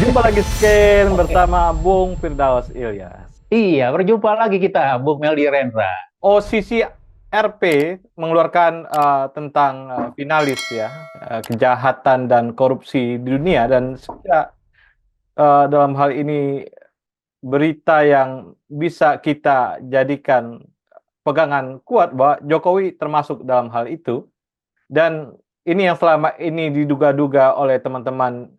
Jumpa lagi Sken Oke. bersama Bung Firdaus Ilyas. Iya, berjumpa lagi kita, Bung Meldi Rendra. OCC RP mengeluarkan tentang finalis ya, kejahatan dan korupsi di dunia, dan saya dalam hal ini berita yang bisa kita jadikan pegangan kuat bahwa Jokowi termasuk dalam hal itu, dan ini yang selama ini diduga-duga oleh teman-teman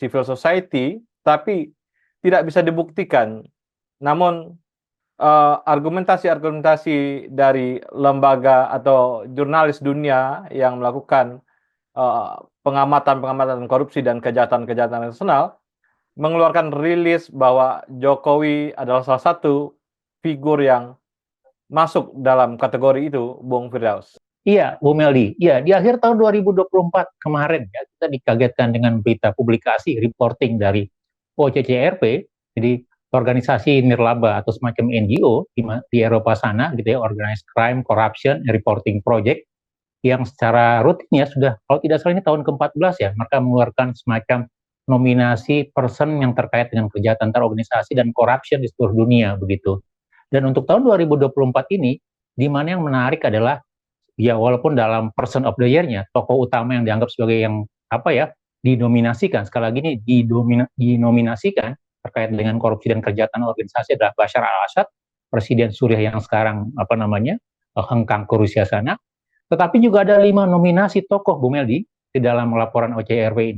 civil society tapi tidak bisa dibuktikan. Namun argumentasi-argumentasi dari lembaga atau jurnalis dunia yang melakukan eh, pengamatan-pengamatan korupsi dan kejahatan-kejahatan nasional mengeluarkan rilis bahwa Jokowi adalah salah satu figur yang masuk dalam kategori itu, Bung Firdaus. Iya, Bung Meldi. Iya, di akhir tahun 2024 kemarin ya, kita dikagetkan dengan berita publikasi reporting dari OCCRP, jadi organisasi nirlaba atau semacam NGO di Eropa sana, gitu ya, Organized Crime Corruption Reporting Project, yang secara rutin ya sudah, kalau tidak salah ini tahun ke-14 ya, mereka mengeluarkan semacam nominasi person yang terkait dengan kejahatan terorganisasi dan corruption di seluruh dunia begitu. Dan untuk tahun 2024 ini, di mana yang menarik adalah ya walaupun dalam person of the year-nya tokoh utama yang dianggap sebagai yang apa ya dinominasikan, sekali lagi ini dinominasikan terkait dengan korupsi dan kejahatan organisasi adalah Bashar al-Assad, presiden Suriah yang sekarang apa namanya hengkang ke Rusia sana. Tetapi juga ada 5 nominasi tokoh, Bu Meldi, di dalam laporan OCCRP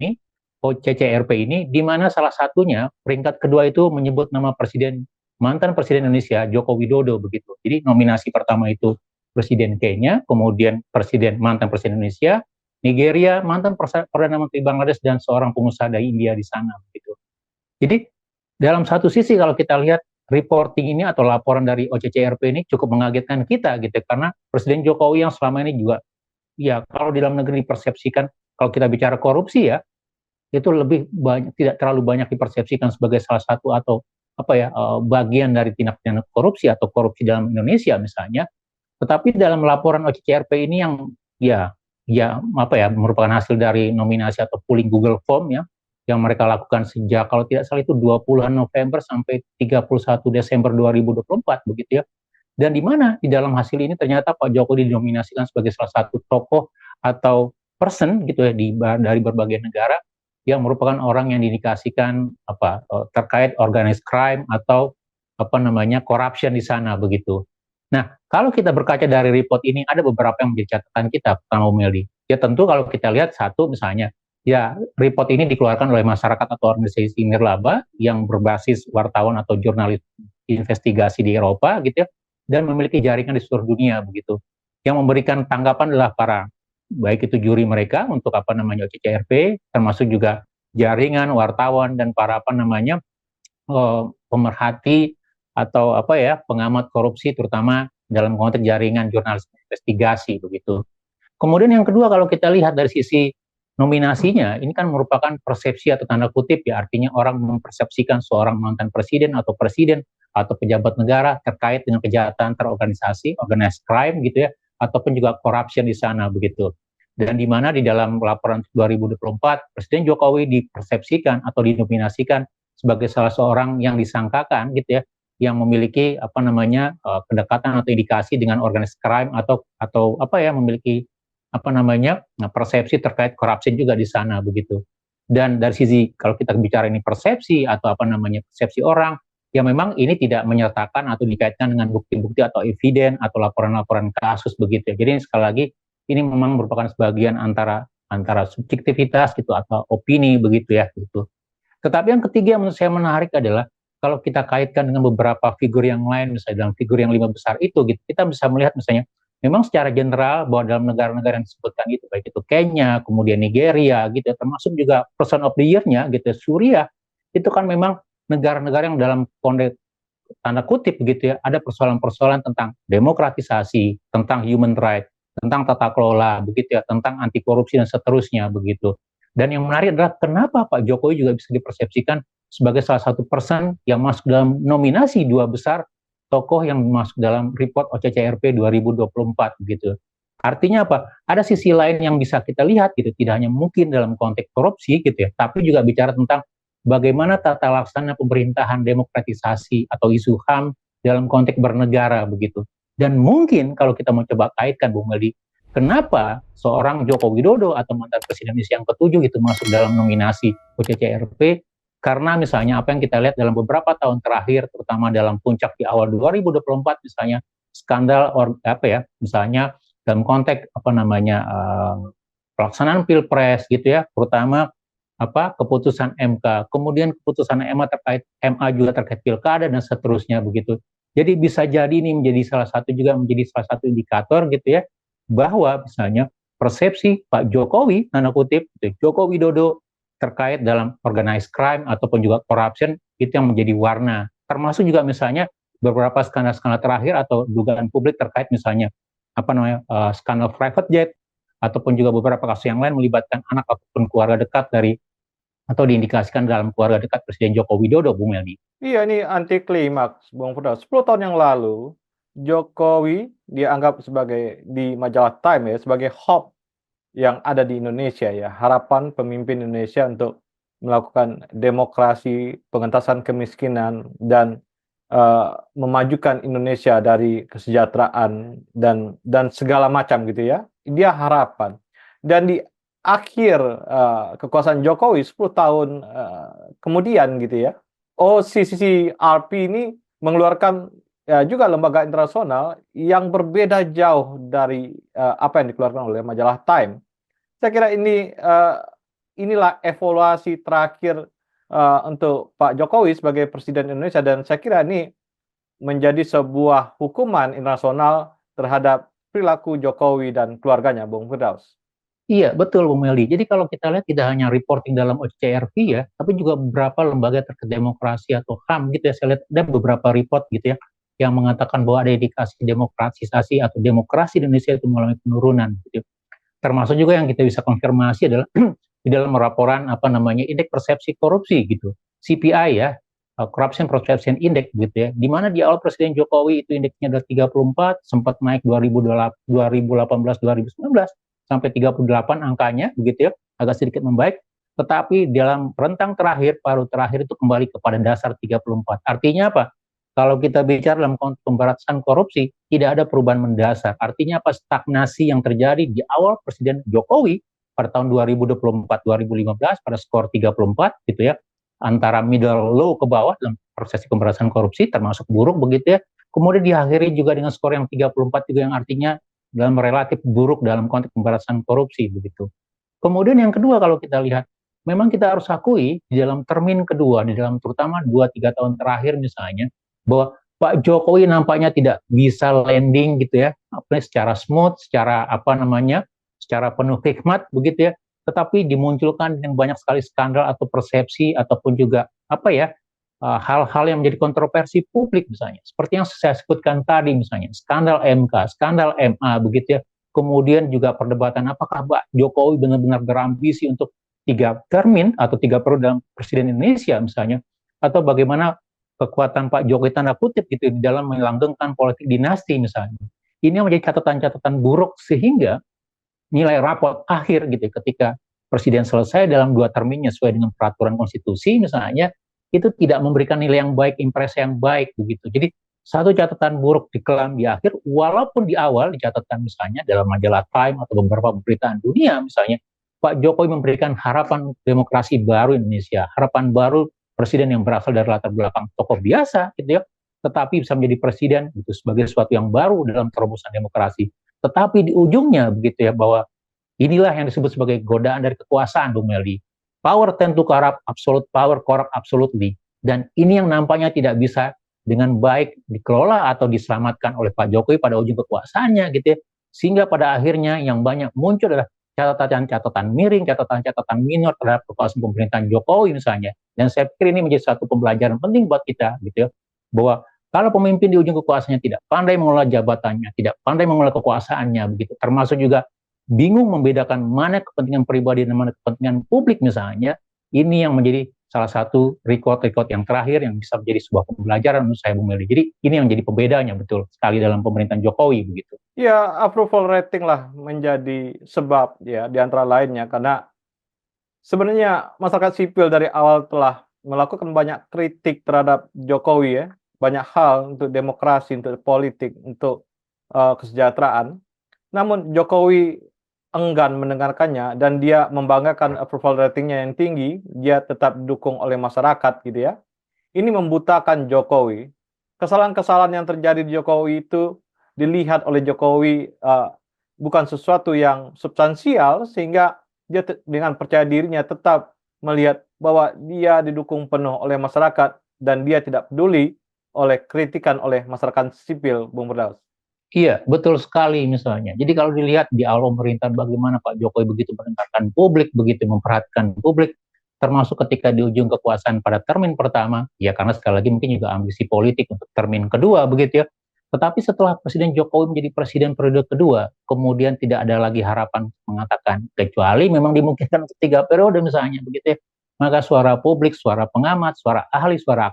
ini, di mana salah satunya peringkat kedua itu menyebut nama mantan presiden Indonesia Joko Widodo begitu. Jadi nominasi pertama itu presiden Kenya, kemudian mantan presiden Indonesia, Nigeria, mantan perdana menteri Bangladesh, dan seorang pengusaha dari India di sana begitu. Jadi dalam satu sisi kalau kita lihat reporting ini atau laporan dari OCCRP ini cukup mengagetkan kita gitu, karena Presiden Jokowi yang selama ini juga ya kalau di dalam negeri dipersepsikan, kalau kita bicara korupsi ya itu lebih banyak, tidak terlalu banyak dipersepsikan sebagai salah satu atau apa ya bagian dari tindak pidana korupsi atau korupsi dalam Indonesia misalnya. Tetapi dalam laporan OCCRP ini yang ya ya apa ya merupakan hasil dari nominasi atau pooling Google Form ya, yang mereka lakukan sejak kalau tidak salah itu 20 November sampai 31 Desember 2024 begitu ya. Dan di mana di dalam hasil ini ternyata Pak Jokowi dinominasikan sebagai salah satu tokoh atau person gitu ya dari berbagai negara yang merupakan orang yang diindikasikan apa terkait organized crime atau apa namanya corruption di sana begitu. Nah, kalau kita berkaca dari report ini, ada beberapa yang menjadi catatan kita, pertama Meldi. Ya tentu kalau kita lihat satu misalnya, ya report ini dikeluarkan oleh masyarakat atau organisasi nirlaba yang berbasis wartawan atau jurnalis investigasi di Eropa gitu ya, dan memiliki jaringan di seluruh dunia begitu. Yang memberikan tanggapan adalah para baik itu juri mereka untuk apa namanya OCCRP, termasuk juga jaringan wartawan dan para apa namanya pemerhati atau apa ya pengamat korupsi terutama dalam konteks jaringan jurnalis investigasi begitu. Kemudian yang kedua kalau kita lihat dari sisi nominasinya, ini kan merupakan persepsi atau tanda kutip ya, artinya orang mempersepsikan seorang mantan presiden atau pejabat negara terkait dengan kejahatan terorganisasi, organized crime gitu ya, ataupun juga corruption di sana begitu. Dan di mana di dalam laporan 2024 Presiden Jokowi dipersepsikan atau dinominasikan sebagai salah seorang yang disangkakan gitu ya, yang memiliki apa namanya kedekatan atau indikasi dengan organized crime atau apa ya memiliki apa namanya persepsi terkait corruption juga di sana begitu. Dan dari sisi kalau kita bicara ini persepsi atau apa namanya persepsi orang, ya memang ini tidak menyertakan atau dikaitkan dengan bukti-bukti atau eviden atau laporan-laporan kasus begitu. Jadi sekali lagi ini memang merupakan sebagian antara antara subjektivitas gitu atau opini begitu ya gitu. Tetapi yang ketiga yang menurut saya menarik adalah kalau kita kaitkan dengan beberapa figur yang lain, misalnya dalam figur yang 5 besar itu, gitu, kita bisa melihat misalnya memang secara general bahwa dalam negara-negara yang disebutkan itu, baik itu Kenya, kemudian Nigeria, gitu, termasuk juga person of the year-nya, gitu, Suriah, itu kan memang negara-negara yang dalam konteks tanda kutip gitu ya, ada persoalan-persoalan tentang demokratisasi, tentang human right, tentang tata kelola, begitu ya, tentang anti korupsi dan seterusnya begitu. Dan yang menarik adalah kenapa Pak Jokowi juga bisa dipersepsikan sebagai salah satu person yang masuk dalam nominasi 2 besar tokoh yang masuk dalam report OCCRP 2024 gitu. Artinya apa? Ada sisi lain yang bisa kita lihat gitu, tidak hanya mungkin dalam konteks korupsi gitu ya, tapi juga bicara tentang bagaimana tata laksana pemerintahan demokratisasi atau isu HAM dalam konteks bernegara begitu. Dan mungkin kalau kita mau coba kaitkan Bung Meldi, kenapa seorang Joko Widodo atau mantan presiden Indonesia yang ketujuh itu masuk dalam nominasi OCCRP? Karena misalnya apa yang kita lihat dalam beberapa tahun terakhir, terutama dalam puncak di awal 2024 misalnya, skandal apa ya, misalnya dalam konteks apa namanya pelaksanaan pilpres gitu ya, terutama apa keputusan MK, kemudian keputusan MA terkait MA juga terkait pilkada dan seterusnya begitu. Jadi bisa jadi ini menjadi salah satu juga menjadi salah satu indikator gitu ya bahwa misalnya persepsi Pak Jokowi tanda kutip gitu, Joko Widodo terkait dalam organized crime ataupun juga corruption itu yang menjadi warna. Termasuk juga misalnya beberapa skandal-skandal terakhir atau dugaan publik terkait misalnya apa namanya skandal private jet ataupun juga beberapa kasus yang lain melibatkan anak ataupun keluarga dekat dari atau diindikasikan dalam keluarga dekat Presiden Joko Widodo, Bung Meldi. Iya, ini anti klimaks, Bung Firdaus. 10 tahun yang lalu, Jokowi dianggap sebagai di majalah Time ya sebagai hope yang ada di Indonesia ya, harapan pemimpin Indonesia untuk melakukan demokrasi, pengentasan kemiskinan dan memajukan Indonesia dari kesejahteraan dan segala macam gitu ya. Dia harapan. Dan di akhir kekuasaan Jokowi 10 tahun kemudian gitu ya, OCCRP ini mengeluarkan juga lembaga internasional yang berbeda jauh dari apa yang dikeluarkan oleh majalah Time. Saya kira inilah evaluasi terakhir untuk Pak Jokowi sebagai Presiden Indonesia dan saya kira ini menjadi sebuah hukuman internasional terhadap perilaku Jokowi dan keluarganya, Bung Firdaus. Iya, betul Bung Meldi. Jadi kalau kita lihat tidak hanya reporting dalam OCCRP ya, tapi juga beberapa lembaga terkait demokrasi atau HAM gitu ya. Saya lihat ada beberapa report gitu ya yang mengatakan bahwa ada indikasi demokratisasi atau demokrasi di Indonesia itu mengalami penurunan gitu. Termasuk juga yang kita bisa konfirmasi adalah di dalam laporan apa namanya indeks persepsi korupsi gitu, CPI ya, Corruption Perception Index gitu ya, di mana di awal Presiden Jokowi itu indeksnya adalah 34, sempat naik 2018-2019 sampai 38 angkanya begitu ya, agak sedikit membaik, tetapi dalam rentang terakhir, paruh terakhir itu kembali kepada dasar 34. Artinya apa? Kalau kita bicara dalam konteks pemberantasan korupsi, tidak ada perubahan mendasar. Artinya apa? Stagnasi yang terjadi di awal Presiden Jokowi pada tahun 2024-2015 pada skor 34 gitu ya, antara middle low ke bawah dalam proses pemberantasan korupsi termasuk buruk begitu ya. Kemudian diakhiri juga dengan skor yang 34 juga yang artinya dalam relatif buruk dalam konteks pemberantasan korupsi begitu. Kemudian yang kedua kalau kita lihat, memang kita harus akui di dalam termin kedua, di dalam terutama 2-3 tahun terakhir misalnya, bahwa Pak Jokowi nampaknya tidak bisa landing gitu ya, secara smooth, secara apa namanya, secara penuh hikmat begitu ya, tetapi dimunculkan dengan banyak sekali skandal atau persepsi ataupun juga apa ya hal-hal yang menjadi kontroversi publik misalnya, seperti yang saya sebutkan tadi misalnya, skandal MK, skandal MA begitu ya, kemudian juga perdebatan apakah Pak Jokowi benar-benar berambisi untuk 3 termin atau 3 periode dalam Presiden Indonesia misalnya, atau bagaimana kekuatan Pak Jokowi tanda kutip gitu di dalam melanggengkan politik dinasti misalnya. Ini yang menjadi catatan-catatan buruk sehingga nilai raport akhir gitu ketika presiden selesai dalam 2 terminnya sesuai dengan peraturan konstitusi misalnya itu tidak memberikan nilai yang baik, impresi yang baik begitu. Jadi satu catatan buruk dikelam di akhir, walaupun di awal dicatatkan misalnya dalam majalah Time atau beberapa pemberitaan dunia misalnya, Pak Jokowi memberikan harapan demokrasi baru Indonesia, harapan baru presiden yang berasal dari latar belakang tokoh biasa gitu ya, tetapi bisa menjadi presiden itu sebagai sesuatu yang baru dalam terobosan demokrasi. Tetapi di ujungnya begitu ya bahwa inilah yang disebut sebagai godaan dari kekuasaan, Bung Meldi. Power tend to corrupt, absolute power corrupt absolutely. Dan ini yang nampaknya tidak bisa dengan baik dikelola atau diselamatkan oleh Pak Jokowi pada ujung kekuasaannya gitu ya. Sehingga pada akhirnya yang banyak muncul adalah catatan-catatan miring, catatan-catatan minor terhadap kekuasaan pemerintahan Jokowi misalnya. Dan saya pikir ini menjadi satu pembelajaran penting buat kita gitu ya. Bahwa kalau pemimpin di ujung kekuasaannya tidak pandai mengelola jabatannya, tidak pandai mengelola kekuasaannya begitu, termasuk juga bingung membedakan mana kepentingan pribadi dan mana kepentingan publik misalnya, ini yang menjadi salah satu record yang terakhir yang bisa menjadi sebuah pembelajaran menurut saya Bung Meldi. Jadi ini yang menjadi pembedanya betul sekali dalam pemerintahan Jokowi begitu. Ya, approval rating lah menjadi sebab ya di antara lainnya karena sebenarnya masyarakat sipil dari awal telah melakukan banyak kritik terhadap Jokowi ya, banyak hal untuk demokrasi, untuk politik, untuk kesejahteraan. Namun Jokowi enggan mendengarkannya dan dia membanggakan approval ratingnya yang tinggi, dia tetap didukung oleh masyarakat gitu ya. Ini membutakan Jokowi. Kesalahan-kesalahan yang terjadi di Jokowi itu dilihat oleh Jokowi bukan sesuatu yang substansial sehingga dia dengan percaya dirinya tetap melihat bahwa dia didukung penuh oleh masyarakat dan dia tidak peduli oleh kritikan oleh masyarakat sipil, Bung Firdaus. Iya, betul sekali misalnya. Jadi kalau dilihat di awal pemerintahan bagaimana Pak Jokowi begitu mendengarkan publik, begitu memperhatikan publik, termasuk ketika di ujung kekuasaan pada termin pertama, ya karena sekali lagi mungkin juga ambisi politik untuk termin kedua begitu ya. Tetapi setelah Presiden Jokowi menjadi presiden periode kedua, kemudian tidak ada lagi harapan mengatakan, kecuali memang dimungkinkan untuk 3 periode misalnya begitu ya. Maka suara publik, suara pengamat, suara ahli, suara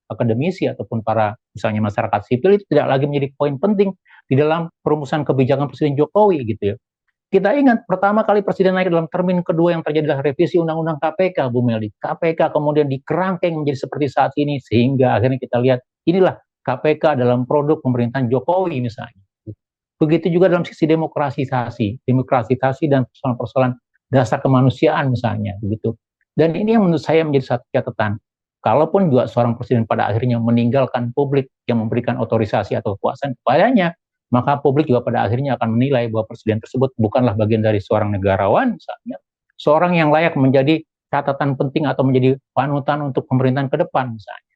akademisi ataupun para misalnya masyarakat sipil itu tidak lagi menjadi poin penting di dalam perumusan kebijakan Presiden Jokowi gitu ya. Kita ingat pertama kali Presiden naik dalam termin kedua yang terjadi adalah revisi Undang-Undang KPK, Bu Meldi. KPK kemudian dikerangkeng menjadi seperti saat ini sehingga akhirnya kita lihat inilah KPK dalam produk pemerintahan Jokowi misalnya. Begitu juga dalam sisi demokratisasi dan persoalan-persoalan dasar kemanusiaan misalnya begitu. Dan ini yang menurut saya menjadi satu catatan. Kalaupun juga seorang presiden pada akhirnya meninggalkan publik yang memberikan otorisasi atau kekuasaan kepadanya, maka publik juga pada akhirnya akan menilai bahwa presiden tersebut bukanlah bagian dari seorang negarawan misalnya, seorang yang layak menjadi catatan penting atau menjadi panutan untuk pemerintahan ke depan misalnya.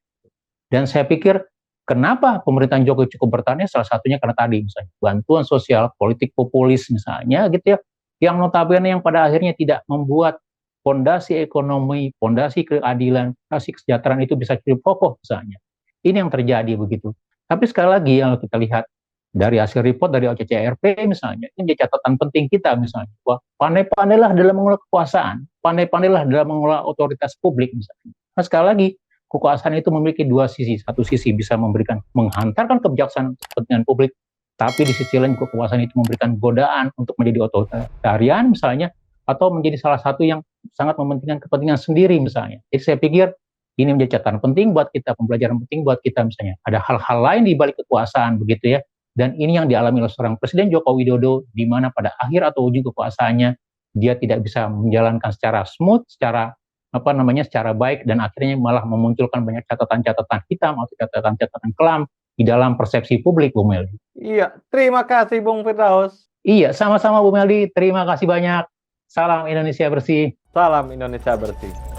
Dan saya pikir kenapa pemerintahan Jokowi cukup bertahan, salah satunya karena tadi misalnya bantuan sosial, politik populis misalnya gitu ya, yang notabene yang pada akhirnya tidak membuat fondasi ekonomi, fondasi keadilan, fondasi kesejahteraan itu bisa cukup kokoh misalnya. Ini yang terjadi begitu. Tapi sekali lagi yang kita lihat dari hasil report dari OCCRP misalnya, ini menjadi catatan penting kita misalnya, bahwa pandai-pandailah dalam mengelola kekuasaan, pandai-pandailah dalam mengelola otoritas publik misalnya. Nah sekali lagi, kekuasaan itu memiliki dua sisi. Satu sisi bisa menghantarkan kebijaksanaan untuk kepentingan publik, tapi di sisi lain kekuasaan itu memberikan godaan untuk menjadi otoritarian misalnya, atau menjadi salah satu yang sangat mementingkan kepentingan sendiri misalnya. Jadi saya pikir ini menjadi catatan penting buat kita, pembelajaran penting buat kita misalnya. Ada hal-hal lain di balik kekuasaan begitu ya. Dan ini yang dialami oleh seorang Presiden Joko Widodo, di mana pada akhir atau ujung kekuasaannya dia tidak bisa menjalankan secara smooth, secara secara baik, dan akhirnya malah memunculkan banyak catatan-catatan hitam atau catatan-catatan kelam di dalam persepsi publik, Bu Meldi. Iya, terima kasih Bung Firdaus. Iya, sama-sama Bu Meldi. Terima kasih banyak. Salam Indonesia bersih. Salam Indonesia bersih.